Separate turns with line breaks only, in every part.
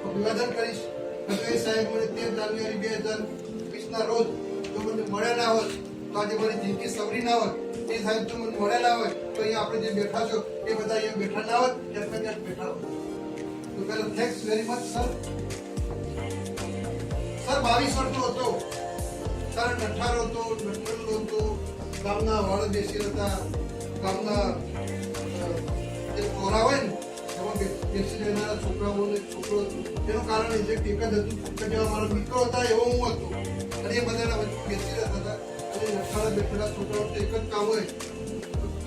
અભિવાદન કરીશ. એ સાહેબ મને 13 જાન્યુઆરી 2020 રોજ જો મને મળ્યા ના હોત તો આજે મારી જિંદગી સવરી ના હોત. એ સાહેબ જો મને મળ્યા ના હોય તો અહીંયા આપણે જે બેઠા છો એ બધા અહીંયા બેઠા ના હોત, ક્યાંક બેઠા હોત. તો પહેલા thanks very much sir. Sir 22 વર્ષનો હતો, કારણ 18 હતો, નટવરનો હતો, ગામના વાળ બેસી હતા, ગામના જે કોરા હોય ને એમાં બેસી રહેનારા છોકરાઓને છોકરો હતો. એનું કારણ એક જ હતું કે જેવા મારા મિત્રો હતા એવો હું હતો, અને એ બધાના વચ્ચે બેસી રહેતા હતા. અને નઠાળા બેઠેલા છોકરાઓ એક જ કામ હોય,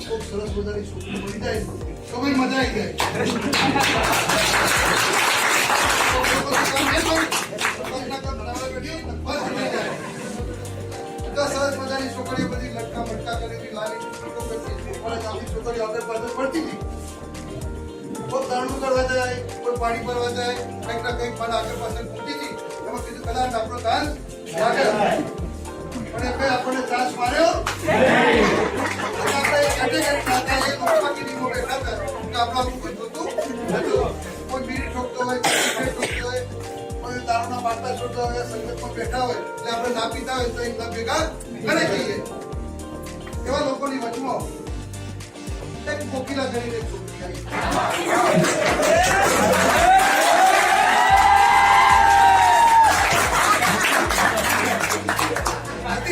ખૂબ સરસ મજાની છોકરી મળી જાય તો ભાઈ મજા આવી જાય. સરસ મજાની છોકરીઓ બધી લટકા મટકા કરી લાવી છોકરીઓ આગળ પાછળ પડતી હતી. કોઈ દાણું કરવા જાય, કોઈ પાણી ભરવા જાય, કંઈક ના કંઈક મને આગળ પાછળ પૂછતી હતી. એમાં કીધું કદાચ આપણો ચાન્સ લાગે, પણ એ આપણને ચાન્સ માર્યો. આપણે કેટેગરી હતા એ બાકી નીમો બેઠા હતા કે આપણું કોઈ જોતું નતું. કોઈ બીડી ઠોકતો હોય, કોઈ સિગરેટ ઠોકતો હોય, કોઈ દારૂના બાટલા છોડતા હોય, સંગતમાં બેઠા હોય એટલે આપણે ના પીતા હોય તો એમના ભેગા કરે જઈએ. એવા લોકોની વચમાં એક કોકિલા કરીને છોકરી આવી.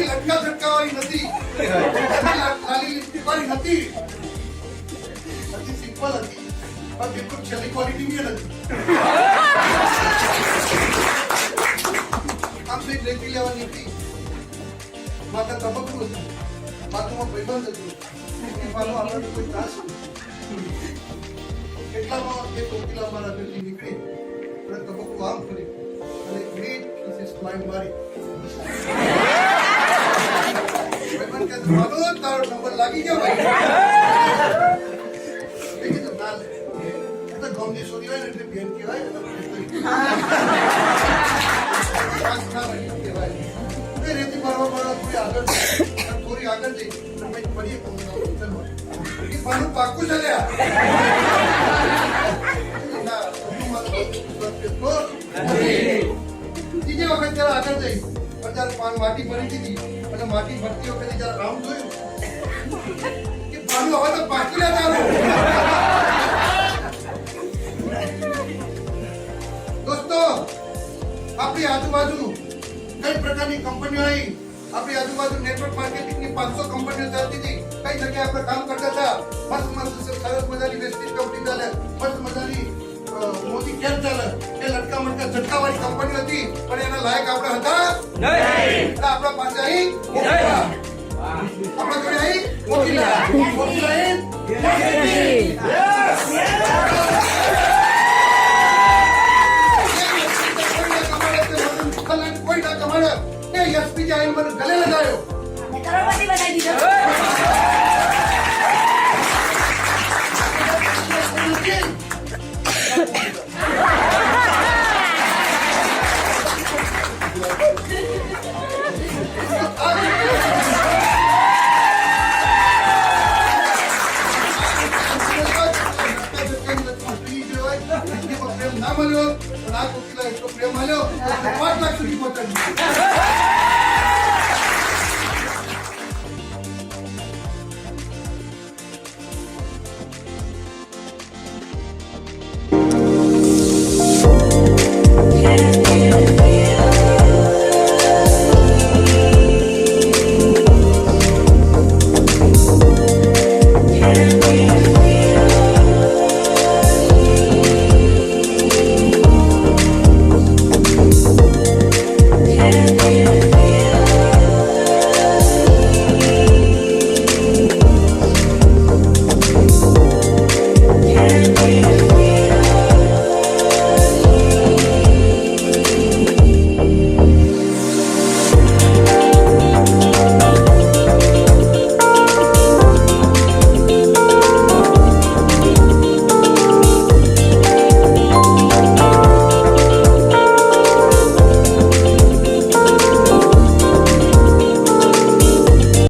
લટકા ઝટકાવાળી નથી, લાલી લિપસ્ટિક વાળી નથી, સિમ્પલ હતી, પણ બિલકુલ છેલ્લી ક્વોલિટીની નથી. આમ કંઈક લેતી લેવાની હતી. માથા તબક્કું હતું, બાજુમાં ભાઈબંધ હતું, એનો આપણને કોઈ ત્રાસ એટલામાં એ કોકિલા મારા ઘરથી નીકળી અને તબક્કું આમ ફરી અને ગ્રેટ કિસીસ સ્માઈલ મારી. ભાઈબંધ કે તારો નંબર લાગી ગયો ભાઈ. એ કીધું ના લે, એ તો ગમની છોરી હોય ને એટલે બેન કહેવાય ને રેતી ભરવા થોડી આગળ થોડી આગળ જઈ ફરી પાનું પાકું ચાલ્યા. ત્રીજી વખત જયારે આગળ જઈ પણ જયારે પાન માટી ભરી દીધી અને માટી ભરતી વખતે જયારે રાઉન્ડ જોયું કે પાનું હવે તો પાકી ના ચાલો. દોસ્તો, આપણી આજુબાજુ કઈ પ્રકારની કંપનીઓ આવી. આપણી આજુબાજુ નેટવર્ક માર્કેટિંગની 500 કંપનીઓ ચાલતી હતી. કઈ જગ્યાએ આપણે કામ કરતા હતા. મસ્ત સરસ મજાની વેસ્ટિજ કંપની ચાલે, મસ્ત મજાની મોદી કેર ચાલે. એ લટકા મટકા ઝટકાવાળી કંપની હતી, પણ એના લાયક આપણે હતા નહીં. આપણા પાસે આવી આપણા જોડે આવી કોકિલા. કોઈ ના કમાડે એ એસપી જાય મને ગલે લગાડ્યો.
કરોડપતિ બનાવી દીધો.
ના મળ્યો પણ આ કોકિલા એટલો પ્રેમ મળ્યો 5 લાખ સુધી પહોંચાડી દીધો.